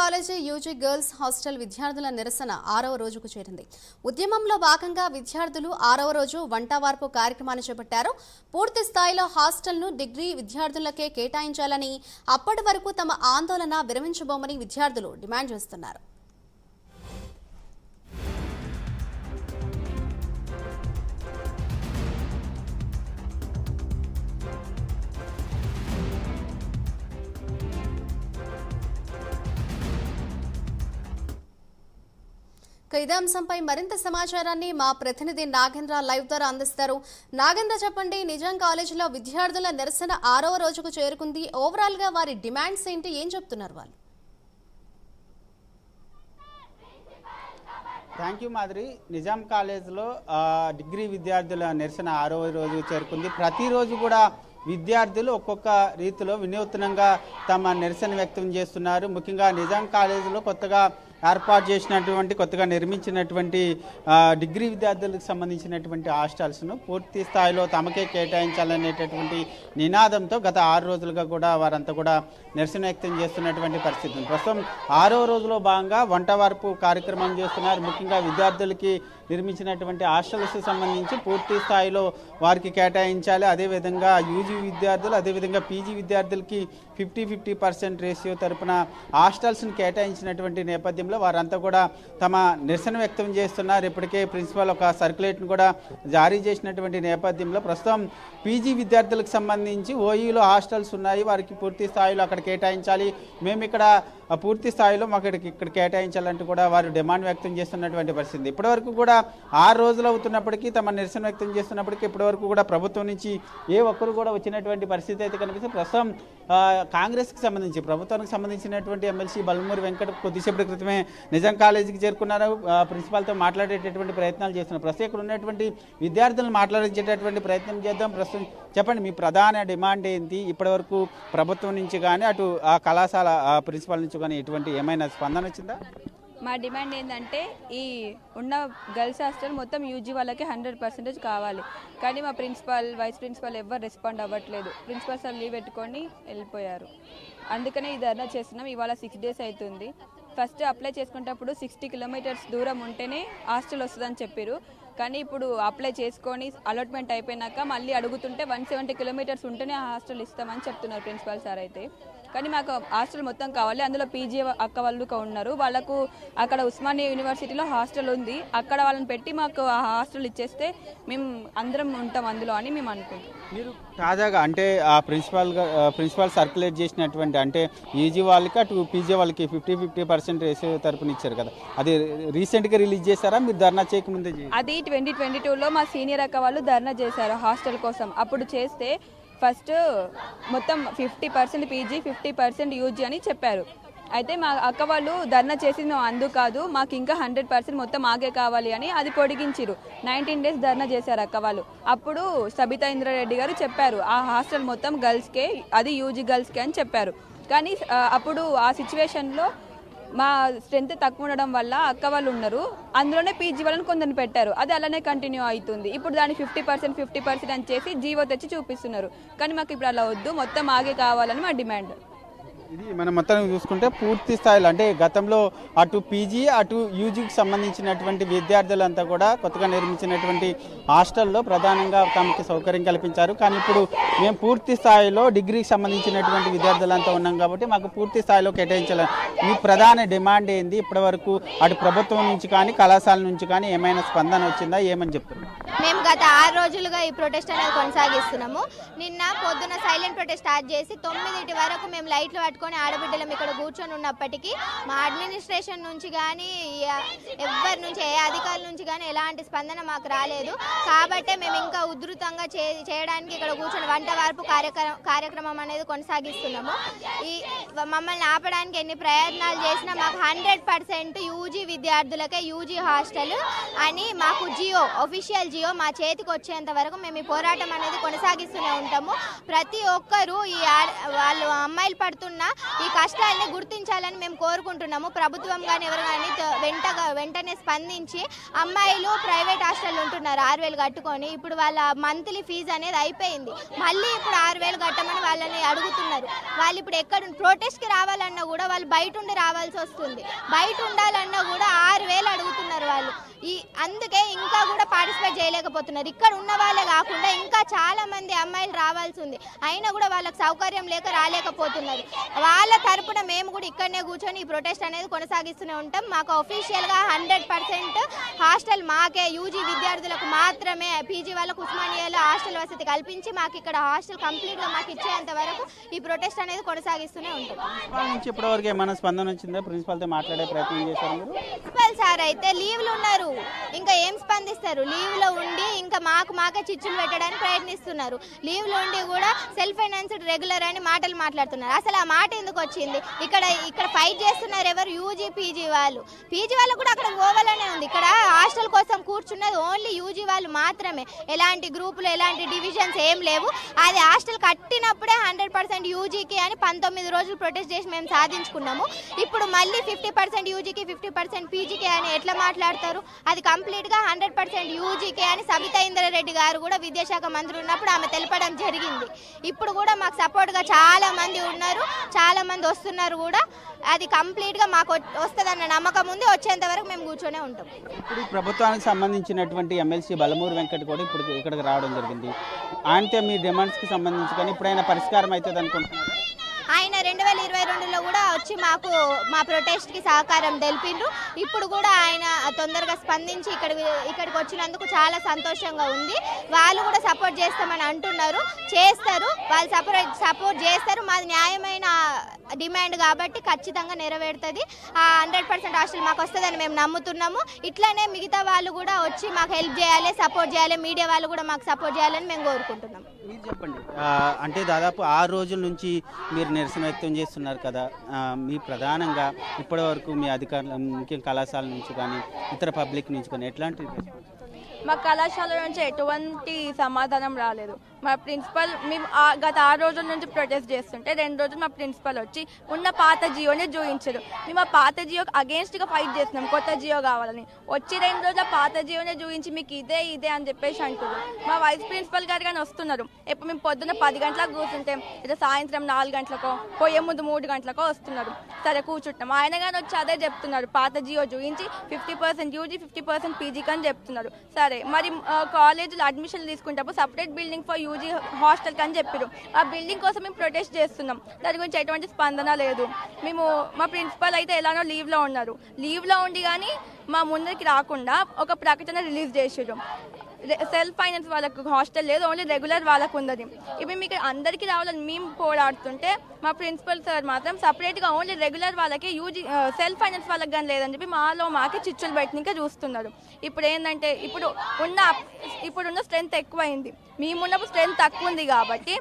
College UG girls hostel విద్యార్థుల నిరసన 6వ రోజుకు చేరింది. ఉద్యమంలో భాగంగా విద్యార్థులు 6వ రోజు వంటవార్పు కార్యక్రమాన్ని చేపట్టారు. పూర్తి స్థాయిలో హాస్టల్ను డిగ్రీ విద్యార్థులకే కేటాయించాలని, అప్పటి వరకు తమ ఆందోళన విరమించబోమని విద్యార్థులు డిమాండ్ చేస్తున్నారు. ఇదే అంశంపై మరింత సమాచారాన్ని మా ప్రతినిధి నాగేంద్ర లైవ్ ద్వారా అందిస్తారు. నాగేంద్ర, చెప్పండి, నిజాం కాలేజీలో విద్యార్థుల నిరసన 6వ రోజుకు చేరుకుంది. ఓవరాల్ గా వారి డిమాండ్స్ ఏంటి, ఏం చెప్తున్నారు వాళ్ళు? Thank you Madhuri. నిజాం కాలేజీలో డిగ్రీ విద్యార్థుల నిరసన 6వ రోజు చేరుకుంది. ప్రతిరోజు కూడా విద్యార్థులు ఒక్కొక్క రీతిలో వినూత్నంగా తమ నిరసన వ్యక్తం చేస్తున్నారు. ముఖ్యంగా నిజాం కాలేజీలో కొత్తగా ఏర్పాటు చేసినటువంటి, కొత్తగా నిర్మించినటువంటి డిగ్రీ విద్యార్థులకు సంబంధించినటువంటి హాస్టల్స్ను పూర్తి స్థాయిలో తమకే కేటాయించాలనేటటువంటి నినాదంతో గత 6 రోజులుగా కూడా వారంతా కూడా నిరసన వ్యక్తం చేస్తున్నటువంటి పరిస్థితి ఉంది. ప్రస్తుతం 6వ రోజులో భాగంగా వంటవార్పు కార్యక్రమం చేస్తున్నారు. ముఖ్యంగా విద్యార్థులకి నిర్మించినటువంటి హాస్టల్స్ సంబంధించి పూర్తి స్థాయిలో వారికి కేటాయించాలి. అదేవిధంగా యూజీ విద్యార్థులు, అదేవిధంగా పీజీ విద్యార్థులకి 50-50% రేషియో తరపున హాస్టల్స్ను కేటాయించినటువంటి నేపథ్యంలో వారంతా కూడా తమ నిరసన వ్యక్తం చేస్తున్నారు. ఇప్పటికే ప్రిన్సిపల్ ఒక సర్క్యులేట్ను కూడా జారీ చేసినటువంటి నేపథ్యంలో ప్రస్తుతం పీజీ విద్యార్థులకు సంబంధించి ఓయూలో హాస్టల్స్ ఉన్నాయి, వారికి పూర్తి స్థాయిలో అక్కడ కేటాయించాలి, మేము ఇక్కడ పూర్తి స్థాయిలో మాకు ఇక్కడ కేటాయించాలంటూ కూడా వారు డిమాండ్ వ్యక్తం చేస్తున్నటువంటి పరిస్థితి. ఇప్పటివరకు కూడా 6 రోజులు అవుతున్నప్పటికీ, తమ నిరసన వ్యక్తం చేస్తున్నప్పటికీ ఇప్పటివరకు కూడా ప్రభుత్వం నుంచి ఏ ఒక్కరు కూడా వచ్చినటువంటి పరిస్థితి అయితే కనిపిస్తుంది. ప్రస్తుతం కాంగ్రెస్కి సంబంధించి, ప్రభుత్వానికి సంబంధించినటువంటి ఎమ్మెల్సీ బల్మూరి వెంకట్ కొద్దిసేపటి క్రితమే నిజాం కాలేజీకి చేరుకున్నారు. ప్రిన్సిపాల్తో మాట్లాడేటటువంటి ప్రయత్నాలు చేస్తున్నారు. ప్రస్తుతం ఇక్కడ ఉన్నటువంటి విద్యార్థులను మాట్లాడించేటటువంటి ప్రయత్నం చేద్దాం. ప్రస్తుతం చెప్పండి, మీ ప్రధాన డిమాండ్ ఏంటి? ఇప్పటివరకు ప్రభుత్వం నుంచి కానీ అటు ఆ కళాశాల ప్రిన్సిపాల్ నుంచి కానీ ఎటువంటి ఏమైనా స్పందన వచ్చిందా? మా డిమాండ్ ఏంటంటే, ఈ ఉన్న గర్ల్స్ హాస్టల్ మొత్తం యూజీ వాళ్ళకి 100% కావాలి. కానీ మా ప్రిన్సిపాల్, వైస్ ప్రిన్సిపాల్ ఎవరు రెస్పాండ్ అవ్వట్లేదు. ప్రిన్సిపాల్ సార్ లీవ్ పెట్టుకొని వెళ్ళిపోయారు. అందుకనే ఈ ధర్నా చేస్తున్నాం. ఇవాళ 6 days అవుతుంది. ఫస్ట్ అప్లై చేసుకునేటప్పుడు 60 kilometers దూరం ఉంటేనే హాస్టల్ వస్తుందని చెప్పారు. కానీ ఇప్పుడు అప్లై చేసుకొని అలాట్మెంట్ అయిపోయినాక మళ్ళీ అడుగుతుంటే 170 kilometers ఉంటేనే ఆ హాస్టల్ ఇస్తామని చెప్తున్నారు ప్రిన్సిపాల్ సార్ అయితే. కానీ మాకు హాస్టల్ మొత్తం కావాలి. అందులో పీజీ అక్క వాళ్ళు ఉన్నారు, వాళ్ళకు అక్కడ ఉస్మానియా యూనివర్సిటీలో హాస్టల్ ఉంది, అక్కడ వాళ్ళని పెట్టి మాకు ఆ హాస్టల్ ఇచ్చేస్తే మేము అందరం ఉంటాం అందులో అని మేము అనుకుంటాం. మీరు తాజాగా అంటే ఆ ప్రిన్సిపాల్ సర్క్యులేట్ చేసినటువంటి, అంటే యూజీ వాళ్ళకి అటు పీజీ వాళ్ళకి 50-50% రేషియో తరపున ఇచ్చారు కదా, అది రీసెంట్గా రిలీజ్ చేశారా? మీరు ధర్నా చేయకముందే? అది 2022లో మా సీనియర్ అక్క వాళ్ళు ధర్నా చేశారు హాస్టల్ కోసం. అప్పుడు చేస్తే ఫస్ట్ మొత్తం 50% పీజీ 50% యూజీ అని చెప్పారు. అయితే మా అక్క వాళ్ళు ధర్నా చేసి మేము అందుకు కాదు, మాకు ఇంకా 100% మొత్తం ఆగే కావాలి అని అది పొడిగించారు. 19 days ధర్నా చేశారు అక్క వాళ్ళు. అప్పుడు సబితా ఇంద్రారెడ్డి గారు చెప్పారు, ఆ హాస్టల్ మొత్తం గర్ల్స్కే, అది యూజీ గర్ల్స్కే అని చెప్పారు. కానీ అప్పుడు ఆ సిచ్యువేషన్లో మా స్ట్రెంత్ తక్కువ ఉండడం వల్ల అక్క వాళ్ళు ఉన్నారు, అందులోనే పీజీ వాళ్ళని కొందరిని పెట్టారు. అది అలానే కంటిన్యూ అవుతుంది. ఇప్పుడు దాన్ని 50% అని చేసి జీవో తెచ్చి చూపిస్తున్నారు. కానీ మాకు ఇప్పుడు అలా వద్దు, మొత్తం ఆగే కావాలని మా డిమాండ్. ఇది మనం మొత్తం చూసుకుంటే పూర్తి స్థాయిలో అంటే గతంలో అటు పీజీ అటు యూజీకి సంబంధించినటువంటి విద్యార్థులంతా కూడా కొత్తగా నిర్మించినటువంటి హాస్టల్లో ప్రధానంగా తమకి సౌకర్యం కల్పించారు. కానీ ఇప్పుడు మేము పూర్తి స్థాయిలో డిగ్రీకి సంబంధించినటువంటి విద్యార్థులంతా ఉన్నాం కాబట్టి మాకు పూర్తి స్థాయిలో కేటాయించాలి. మీ ప్రధాన డిమాండ్ ఏంది? ఇప్పటి వరకు అటు ప్రభుత్వం నుంచి కానీ కళాశాల నుంచి కానీ ఏమైనా స్పందన వచ్చిందా? ఏమని చెప్తున్నారు? మేము గత 6 రోజులుగా ఈ ప్రొటెస్ట్ అనేది కొనసాగిస్తున్నాము. నిన్న పొద్దున సైలెంట్ ప్రొటెస్ట్ స్టార్ట్ చేసి 9 వరకు మేము లైట్లు పట్టుకొని ఆడబిడ్డలం ఇక్కడ కూర్చొని ఉన్నప్పటికీ మా అడ్మినిస్ట్రేషన్ నుంచి కానీ ఎవరి నుంచి, ఏ అధికారుల నుంచి కానీ ఎలాంటి స్పందన మాకు రాలేదు. కాబట్టే మేము ఇంకా ఉధృతంగా చేయడానికి ఇక్కడ కూర్చొని వంటవార్పు కార్యక్రమం అనేది కొనసాగిస్తున్నాము. ఈ మమ్మల్ని ఆపడానికి ఎన్ని ప్రయత్నాలు చేసినా మాకు 100% యూజీ విద్యార్థులకే యూజీ హాస్టల్ అని మాకు జియో, ఒఫిషియల్ జియో మా చేతికి వచ్చేంత వరకు మేము ఈ పోరాటం అనేది కొనసాగిస్తూనే ఉంటాము. ప్రతి ఒక్కరూ ఈ వాళ్ళు అమ్మాయిలు పడుతున్న ఈ కష్టాన్ని గుర్తించాలని మేము కోరుకుంటున్నాము. ప్రభుత్వం కానీ ఎవరు కానీ వెంటనే స్పందించి అమ్మాయిలు ప్రైవేట్ హాస్టల్ ఉంటున్నారు 6,000 కట్టుకొని, ఇప్పుడు వాళ్ళ మంత్లీ ఫీజు అనేది అయిపోయింది, మళ్ళీ ఇప్పుడు 6,000 కట్టమని వాళ్ళని అడుగుతున్నారు. వాళ్ళు ఇప్పుడు ఎక్కడ ప్రొటెస్ట్కి రావాలన్నా కూడా వాళ్ళు బయట ఉండి రావాల్సి వస్తుంది, బయట ఉండాలన్నా కూడా 6,000 అడుగుతున్నారు వాళ్ళు. అందుకే ఇంకా కూడా పార్టిసిపేట్ చేయలేకపోతున్నారు. ఇక్కడ ఉన్న వాళ్ళే కాకుండా ఇంకా చాలా మంది అమ్మాయిలు రావాల్సి ఉంది, అయినా కూడా వాళ్ళకి సౌకర్యం లేక రాలేకపోతున్నారు. వాళ్ళ తరపున మేము కూడా ఇక్కడనే కూర్చొని ఈ ప్రొటెస్ట్ అనేది కొనసాగిస్తూనే ఉంటాం. మాకు అఫీషియల్గా 100% హాస్టల్ మాకే, యూజీ విద్యార్థులకు మాత్రమే, పీజీ వాళ్ళకు ఉస్మానియాలో హాస్టల్ వసతి కల్పించి మాకు ఇక్కడ హాస్టల్ కంప్లీట్గా మాకు ఇచ్చేంత వరకు ఈ ప్రొటెస్ట్ అనేది కొనసాగిస్తూనే ఉంటాం. ఇప్పటివరకు ఏమైనా స్పందన వచ్చిందా? ప్రిన్సిపాల్తో మాట్లాడే ప్రయత్నం చేశారు మీరు? ప్రిన్సిపల్ సార్ అయితే లీవ్లు ఉన్నారు, ఇంకా ఏం స్పందిస్తారు? లీవ్లో ఉండి ఇంకా మాకే చిచ్చులు పెట్టడానికి ప్రయత్నిస్తున్నారు. లీవ్లో ఉండి కూడా సెల్ఫ్ ఫైనాన్స్డ్ రెగ్యులర్ అని మాటలు మాట్లాడుతున్నారు. అసలు ఆ మాట ఎందుకు వచ్చింది? ఇక్కడ ఫైట్ చేస్తున్నారు ఎవరు? యూజీ పీజీ వాళ్ళు. పీజీ వాళ్ళు కూడా అక్కడ పోవాలనే ఉంది. ఇక్కడ హాస్టల్ కోసం కూర్చున్నది ఓన్లీ యూజీ వాళ్ళు మాత్రమే. ఎలాంటి గ్రూపులు, ఎలాంటి డివిజన్స్ ఏం లేవు. అది హాస్టల్ కట్టినప్పుడే 100% యూజీకి అని 19 రోజులు ప్రొటెస్ట్ చేసి మేము సాధించుకున్నాము. ఇప్పుడు మళ్ళీ 50% యూజీకి 50% పీజీకి అని ఎట్లా మాట్లాడతారు? అది కంప్లీట్గా 100% యూజీకే అని సబితా ఇంద్రారెడ్డి గారు కూడా విద్యాశాఖ మంత్రి ఉన్నప్పుడు ఆమె తెలపడం జరిగింది. ఇప్పుడు కూడా మాకు సపోర్ట్గా చాలా మంది ఉన్నారు, చాలా మంది వస్తున్నారు కూడా. అది కంప్లీట్గా మాకు వస్తుందన్న నమ్మకం ఉంది. వచ్చేంత వరకు మేము కూర్చొనే ఉంటాం. ఇప్పుడు ప్రభుత్వానికి సంబంధించినటువంటి ఎమ్మెల్సీ బలమూరు వెంకట్ కూడా ఇప్పుడు ఇక్కడికి రావడం జరిగింది. ఆయనతో మీ డిమాండ్స్కి సంబంధించి కానీ ఇప్పుడైనా పరిష్కారం అవుతుంది అనుకుంటున్నారు? ఆయన 2022లో కూడా వచ్చి మాకు మా ప్రొటెస్ట్కి సహకారం తెలిపిండ్రు. ఇప్పుడు కూడా ఆయన తొందరగా స్పందించి ఇక్కడికి వచ్చినందుకు చాలా సంతోషంగా ఉంది. వాళ్ళు కూడా సపోర్ట్ చేస్తామని అంటున్నారు, చేస్తారు. వాళ్ళు సపోర్ట్ చేస్తారు. మాది న్యాయమైన డిమాండ్ కాబట్టి ఖచ్చితంగా నెరవేరుతుంది. 100% హాస్టల్ మాకు వస్తుందని మేము నమ్ముతున్నాము. ఇట్లానే మిగతా వాళ్ళు కూడా వచ్చి మాకు హెల్ప్ చేయాలి, సపోర్ట్ చేయాలి. మీడియా వాళ్ళు కూడా మాకు సపోర్ట్ చేయాలని మేము కోరుకుంటున్నాం. మీరు చెప్పండి, అంటే దాదాపు 6 రోజుల నుంచి మీరు నిరసన వ్యక్తం చేస్తున్నారు కదా, మీ ప్రధానంగా ఇప్పటి వరకు మీ అధికారులు, ముఖ్యంగా కళాశాల నుంచి కానీ ఇతర పబ్లిక్ నుంచి కానీ ఎట్లాంటి మా కళాశాల నుంచి ఎటువంటి సమాధానం రాలేదు. మా ప్రిన్సిపల్ మేము గత 6 రోజుల నుంచి ప్రొటెస్ట్ చేస్తుంటే 2 రోజులు మా ప్రిన్సిపల్ వచ్చి ఉన్న పాత జియోని చూపించారు. మేము ఆ పాత జియో అగేన్స్ట్గా ఫైట్ చేస్తున్నాం, కొత్త జియో కావాలని. వచ్చి 2 రోజుల పాత జియోనే చూపించి మీకు ఇదే అని చెప్పేసి అంటున్నారు. మా వైస్ ప్రిన్సిపల్ గారు కానీ వస్తున్నారు. ఎప్పుడు మేము పొద్దున్న 10 గంటలకు కూర్చుంటే ఇట్లా సాయంత్రం 4 గంటలకో, పోయే ముందు 3 గంటలకో వస్తున్నారు. సరే కూర్చుంటాం. ఆయన కానీ వచ్చి అదే చెప్తున్నారు, పాత జియో చూపించి 50% యూజీ 50% పీజీకి అని చెప్తున్నారు. సరే మరి కాలేజీలో అడ్మిషన్ తీసుకుంటప్పుడు separate building for UG hostel అని చెప్పారు. ఆ బిల్డింగ్ కోసం మేము ప్రొటెస్ట్ చేస్తున్నాం. దాని గురించి ఎటువంటి స్పందన లేదు. మా ప్రిన్సిపల్ అయితే ఎలానో లీవ్లో ఉన్నారు. లీవ్లో ఉండి కానీ మా ముందరికి రాకుండా ఒక ప్రకటన రిలీజ్ చేసారు. సెల్ఫ్ ఫైనాన్స్ వాళ్ళకు హాస్టల్ లేదు, ఓన్లీ రెగ్యులర్ వాళ్ళకు ఉన్నది. ఇవి మీకు అందరికీ రావాలని మేము పోరాడుతుంటే మా ప్రిన్సిపల్ సార్ మాత్రం సపరేట్గా ఓన్లీ రెగ్యులర్ వాళ్ళకి యూజీ సెల్ఫ్ ఫైనాన్స్ వాళ్ళకి కానీ లేదని చెప్పి మాకే చిచ్చులు పెట్టినాక చూస్తున్నారు. ఇప్పుడు ఏంటంటే ఇప్పుడున్న స్ట్రెంత్ ఎక్కువైంది. మేమున్నప్పుడు స్ట్రెంత్ తక్కువ ఉంది కాబట్టి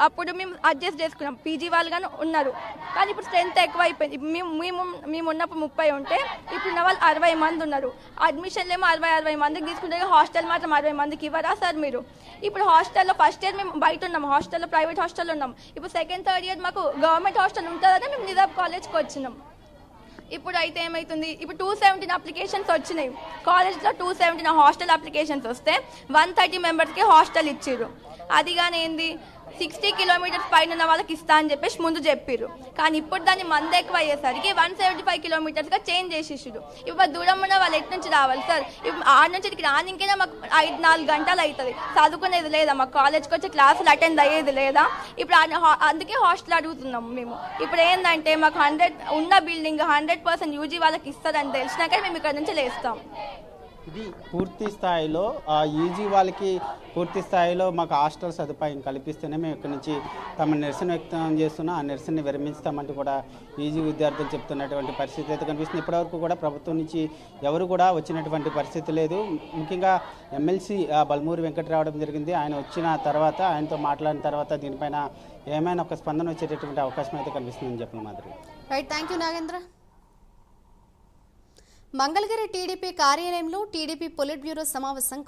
అప్పుడు మేము అడ్జస్ట్ చేసుకున్నాం. పీజీ వాళ్ళు కానీ ఉన్నారు, కానీ ఇప్పుడు స్ట్రెంత్ ఎక్కువ అయిపోయింది. మేము ఉన్నప్పుడు 30 ఉంటే ఇప్పుడున్న వాళ్ళు 60 మంది ఉన్నారు. అడ్మిషన్లు ఏమో 60 మందికి తీసుకుంటే హాస్టల్ మాత్రం 60 మందికి ఇవ్వరా సార్ మీరు? ఇప్పుడు హాస్టల్లో ఫస్ట్ ఇయర్ మేము బయట ఉన్నాం, హాస్టల్లో ప్రైవేట్ హాస్టల్లో ఉన్నాం. ఇప్పుడు సెకండ్ థర్డ్ ఇయర్ మాకు గవర్నమెంట్ హాస్టల్ ఉంటుందని మేము నిజాం కాలేజ్కి వచ్చినాం. ఇప్పుడు అయితే ఏమవుతుంది, ఇప్పుడు 217 అప్లికేషన్స్ వచ్చినాయి కాలేజ్లో. 217 హాస్టల్ అప్లికేషన్స్ వస్తే 130 మెంబర్స్కి హాస్టల్ ఇచ్చారు. అది కానీ ఏంది 60 కిలోమీటర్స్ పైన ఉన్న వాళ్ళకి ఇస్తా అని చెప్పేసి ముందు చెప్పారు. కానీ ఇప్పుడు దాన్ని మంది ఎక్కువ అయ్యేసరికి 175 కిలోమీటర్స్గా చేంజ్ చేసేసారు. ఇప్పుడు దూరం ఉన్న వాళ్ళు ఎటు నుంచి రావాలి సార్? ఇప్పుడు 6 నుంచి ఇక్కడికి రానికైనా మాకు 5-4 గంటలు అవుతుంది. చదువుకునేది లేదా, మాకు కాలేజ్కి వచ్చి క్లాసులు అటెండ్ అయ్యేది లేదా? ఇప్పుడు అందుకే హాస్టల్ అడుగుతున్నాము మేము. ఇప్పుడు ఏంటంటే మాకు 100 ఉన్న బిల్డింగ్ 100% యూజీ వాళ్ళకి ఇస్తారని తెలిసినాక మేము ఇక్కడ నుంచి లేస్తాం. ఇది పూర్తి స్థాయిలో యూజీ వాళ్ళకి పూర్తి స్థాయిలో మాకు హాస్టల్ సదుపాయం కల్పిస్తేనే మేము ఇక్కడ నుంచి తమ నిరసన వ్యక్తం చేస్తున్నా ఆ నిరసనని విరమిస్తామంటూ కూడా యూజీ విద్యార్థులు చెప్తున్నటువంటి పరిస్థితి అయితే కనిపిస్తుంది. ఇప్పటివరకు కూడా ప్రభుత్వం నుంచి ఎవరు కూడా వచ్చినటువంటి పరిస్థితి లేదు. ముఖ్యంగా ఎమ్మెల్సీ బలమూరు వెంకట్ రావడం జరిగింది. ఆయన వచ్చిన తర్వాత, ఆయనతో మాట్లాడిన తర్వాత దీనిపైన ఏమైనా ఒక స్పందన వచ్చేటటువంటి అవకాశం అయితే కనిపిస్తుందని చెప్పిన మాదిరి. Right, thank you Nagendra. Mangalagiri TDP కార్యాలయంలో టీడీపీ పొలిట్ బ్యూరో సమావేశం